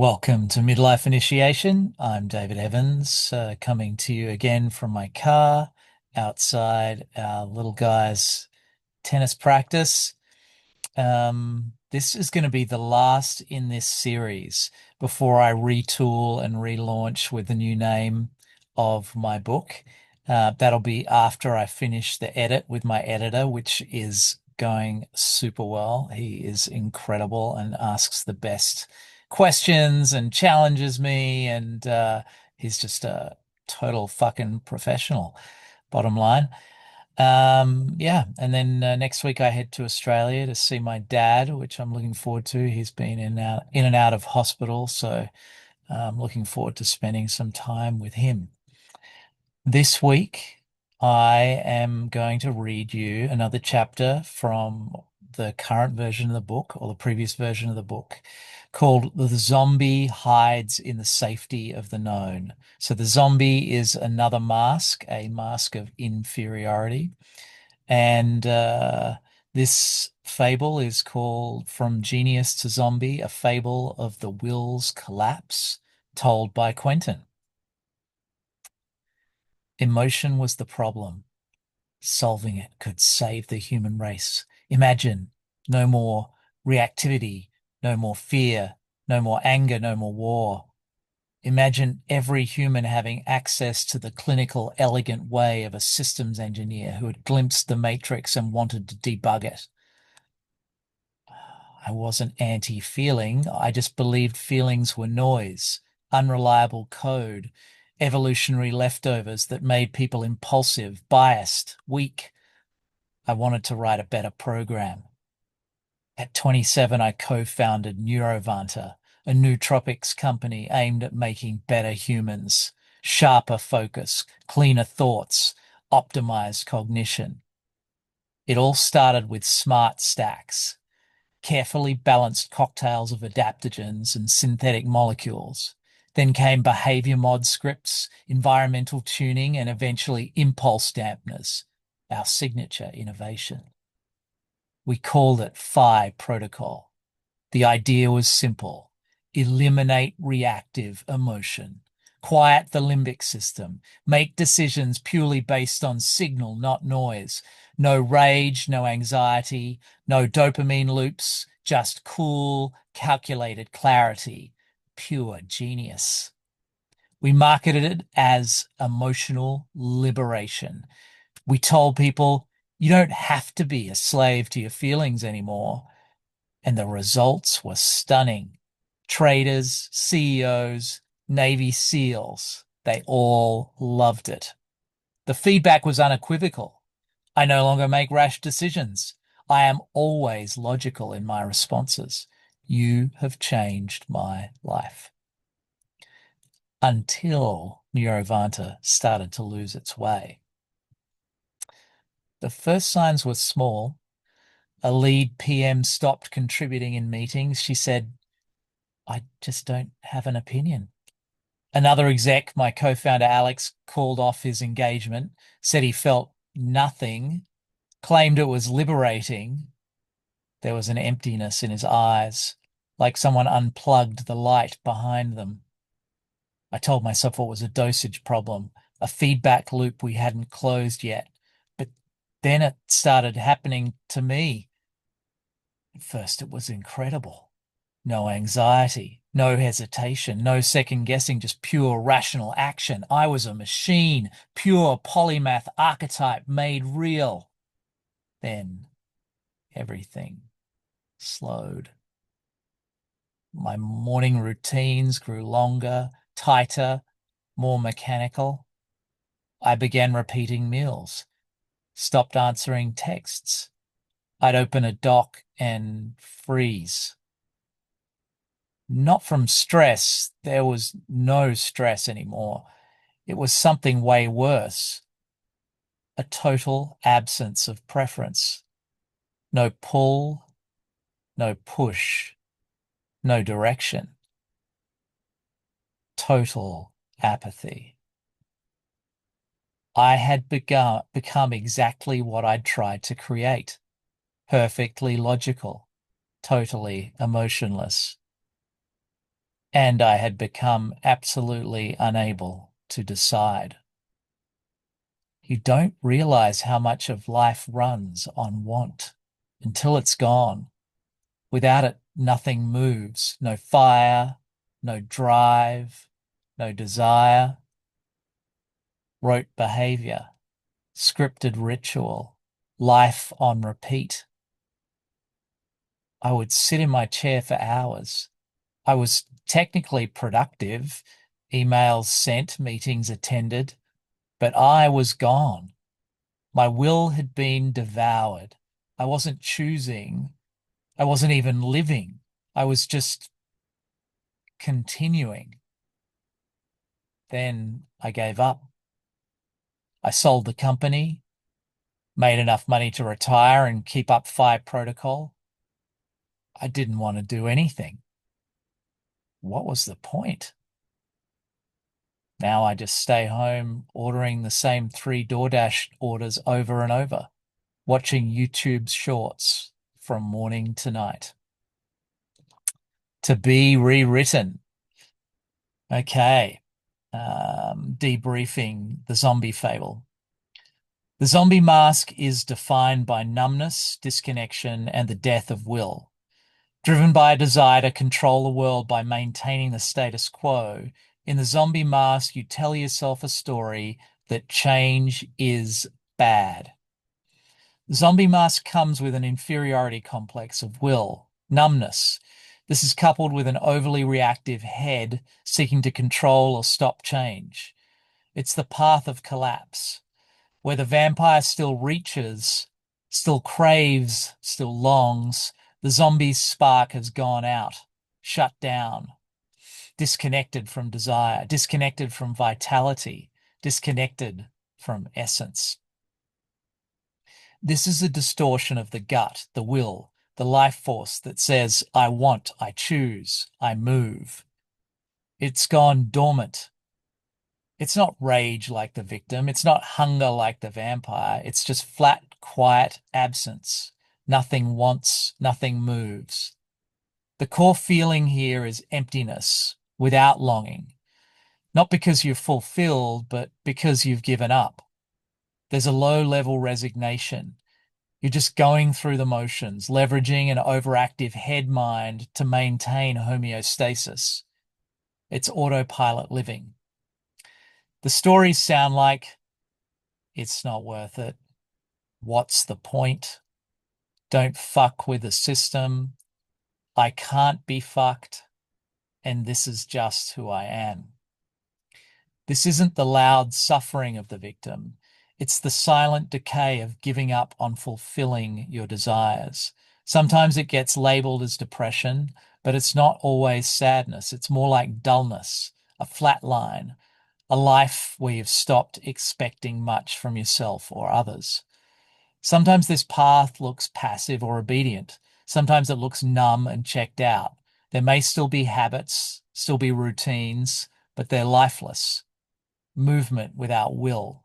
Welcome to Midlife Initiation. I'm David Evans, coming to you again from my car outside our little guy's tennis practice. This is going to be the last in this series before I retool and relaunch with the new name of my book. That'll be after I finish the edit with my editor, which is going super well. He is incredible and asks the best questions and challenges me, and he's just a total fucking professional, bottom line. Yeah, and then next week I head to Australia to see my dad, which I'm looking forward to. He's been in and out of hospital, so I'm looking forward to spending some time with him. This week I am going to read you another chapter from the current version of the book or the previous version of the book called The Zombie Hides in the Safety of the Known. So the zombie is another mask, a mask of inferiority. And this fable is called From Genius to Zombie, a fable of the will's collapse, told by Quentin. Emotion was the problem. Solving it could save the human race. Imagine no more reactivity, no more fear, no more anger, no more war. Imagine every human having access to the clinical, elegant way of a systems engineer who had glimpsed the matrix and wanted to debug it. I wasn't anti-feeling. I just believed feelings were noise, unreliable code, evolutionary leftovers that made people impulsive, biased, weak. I wanted to write a better program. At 27, I co-founded Neurovanta, a nootropics company aimed at making better humans, sharper focus, cleaner thoughts, optimized cognition. It all started with smart stacks, carefully balanced cocktails of adaptogens and synthetic molecules. Then came behavior mod scripts, environmental tuning, and eventually impulse dampeners, our signature innovation. We called it Phi Protocol. The idea was simple. Eliminate reactive emotion. Quiet the limbic system. Make decisions purely based on signal, not noise. No rage, no anxiety, no dopamine loops, just cool, calculated clarity. Pure genius. We marketed it as emotional liberation. We told people you don't have to be a slave to your feelings anymore. And the results were stunning. Traders, CEOs, Navy SEALs, they all loved it. The feedback was unequivocal. I no longer make rash decisions. I am always logical in my responses. You have changed my life. Until Neurovanta started to lose its way. The first signs were small. A lead PM stopped contributing in meetings. She said, I just don't have an opinion. Another exec, my co-founder Alex, called off his engagement, said he felt nothing, claimed it was liberating. There was an emptiness in his eyes, like someone unplugged the light behind them. I told myself it was a dosage problem, a feedback loop we hadn't closed yet. But then it started happening to me. At first, it was incredible. No anxiety, no hesitation, no second guessing, just pure rational action. I was a machine, pure polymath archetype made real. Then everything slowed. My morning routines grew longer, tighter, more mechanical. I began repeating meals, stopped answering texts. I'd open a doc and freeze. Not from stress. There was no stress anymore. It was something way worse. A total absence of preference. No pull, no push, no direction. Total apathy. I had become exactly what I'd tried to create. Perfectly logical, totally emotionless. and I had become absolutely unable to decide. You don't realize how much of life runs on want until it's gone. Without it, nothing moves. No fire, no drive, no desire, rote behavior, scripted ritual, life on repeat. I would sit in my chair for hours. I was technically productive, emails sent, meetings attended, but I was gone. My will had been devoured. I wasn't choosing. I wasn't even living. I was just continuing. Then I gave up. I sold the company, made enough money to retire and keep up fire protocol. I didn't want to do anything. What was the point? Now I just stay home ordering the same 3 DoorDash orders over and over, watching YouTube's shorts from morning to night. To be rewritten. Okay. Debriefing the zombie fable. The zombie mask is defined by numbness, disconnection, and the death of will. Driven by a desire to control the world by maintaining the status quo, in the zombie mask, you tell yourself a story that change is bad. The zombie mask comes with an inferiority complex of will, numbness. This is coupled with an overly reactive head seeking to control or stop change. It's the path of collapse, where the vampire still reaches, still craves, still longs. The zombie's spark has gone out, shut down, disconnected from desire, disconnected from vitality, disconnected from essence. This is a distortion of the gut, the will, the life force that says, I want, I choose, I move. It's gone dormant. It's not rage like the victim. It's not hunger like the vampire. It's just flat, quiet absence. Nothing wants, nothing moves. The core feeling here is emptiness without longing. Not because you're fulfilled, but because you've given up. There's a low-level resignation. You're just going through the motions, leveraging an overactive head mind to maintain homeostasis. It's autopilot living. The stories sound like, it's not worth it. What's the point? Don't fuck with the system. I can't be fucked. And this is just who I am. This isn't the loud suffering of the victim. It's the silent decay of giving up on fulfilling your desires. Sometimes it gets labeled as depression, but it's not always sadness. It's more like dullness, a flat line, a life where you've stopped expecting much from yourself or others. Sometimes this path looks passive or obedient. Sometimes it looks numb and checked out. There may still be habits, still be routines, but they're lifeless. Movement without will.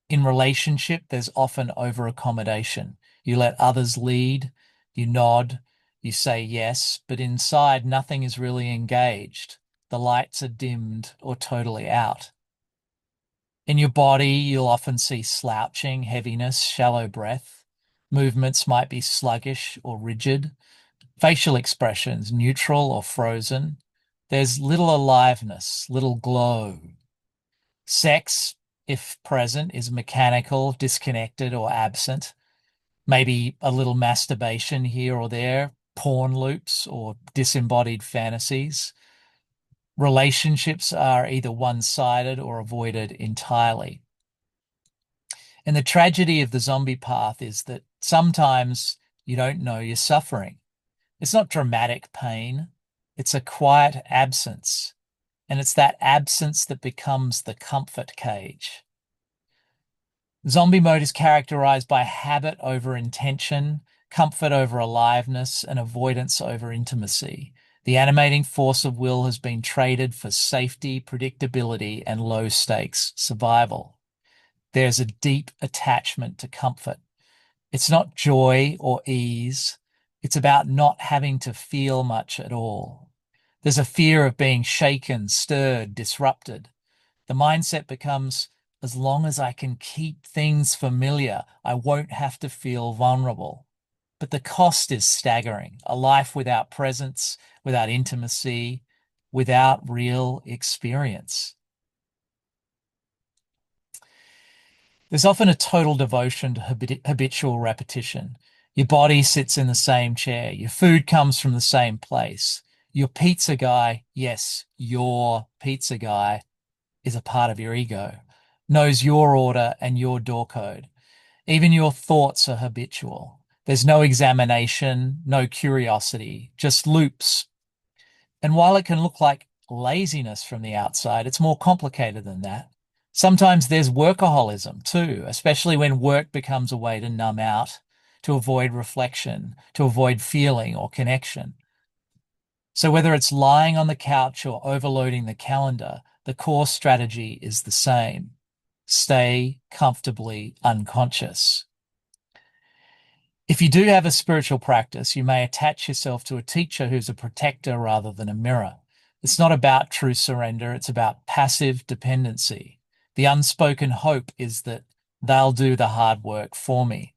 In relationship, there's often over-accommodation. You let others lead, you nod, you say yes, but inside nothing is really engaged. The lights are dimmed or totally out. In your body, you'll often see slouching, heaviness, shallow breath. Movements might be sluggish or rigid. Facial expressions, neutral or frozen. There's little aliveness, little glow. Sex, if present, is mechanical, disconnected, or absent. Maybe a little masturbation here or there, porn loops, or disembodied fantasies. Relationships are either one-sided or avoided entirely. And the tragedy of the zombie path is that sometimes you don't know you're suffering. It's not dramatic pain. It's a quiet absence. And it's that absence that becomes the comfort cage. Zombie mode is characterized by habit over intention, comfort over aliveness, and avoidance over intimacy. The animating force of will has been traded for safety, predictability, and low stakes survival. There's a deep attachment to comfort. It's not joy or ease. It's about not having to feel much at all. There's a fear of being shaken, stirred, disrupted. The mindset becomes, as long as I can keep things familiar, I won't have to feel vulnerable. But the cost is staggering. A life without presence, without intimacy, without real experience. There's often a total devotion to habitual repetition. Your body sits in the same chair. Your food comes from the same place. Your pizza guy, yes, your pizza guy is a part of your ego, knows your order and your door code. Even your thoughts are habitual. There's no examination, no curiosity, just loops. And while it can look like laziness from the outside, it's more complicated than that. Sometimes there's workaholism too, especially when work becomes a way to numb out, to avoid reflection, to avoid feeling or connection. So whether it's lying on the couch or overloading the calendar, the core strategy is the same. Stay comfortably unconscious. If you do have a spiritual practice, you may attach yourself to a teacher who's a protector rather than a mirror. It's not about true surrender, it's about passive dependency. The unspoken hope is that they'll do the hard work for me.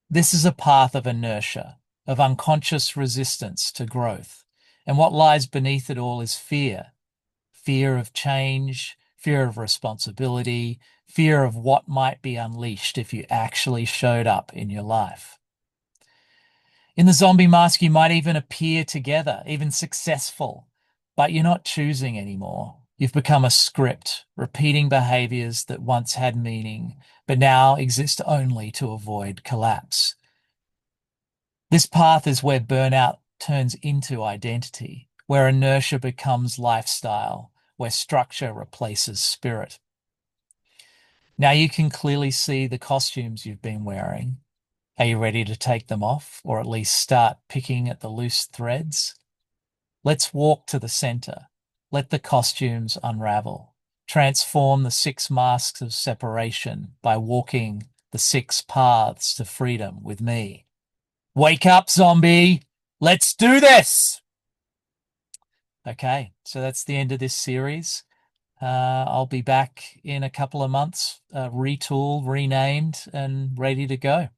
This is a path of inertia, of unconscious resistance to growth. And what lies beneath it all is fear. Fear of change, fear of responsibility, fear of what might be unleashed if you actually showed up in your life. In the zombie mask, you might even appear together, even successful, but you're not choosing anymore. You've become a script, repeating behaviors that once had meaning, but now exist only to avoid collapse. This path is where burnout turns into identity, where inertia becomes lifestyle, where structure replaces spirit. Now you can clearly see the costumes you've been wearing. Are you ready to take them off, or at least start picking at the loose threads? Let's walk to the center. Let the costumes unravel. Transform the 6 masks of separation by walking the 6 paths to freedom with me. Wake up, zombie! Let's do this! Okay, so that's the end of this series. I'll be back in a couple of months, retooled, renamed, and ready to go.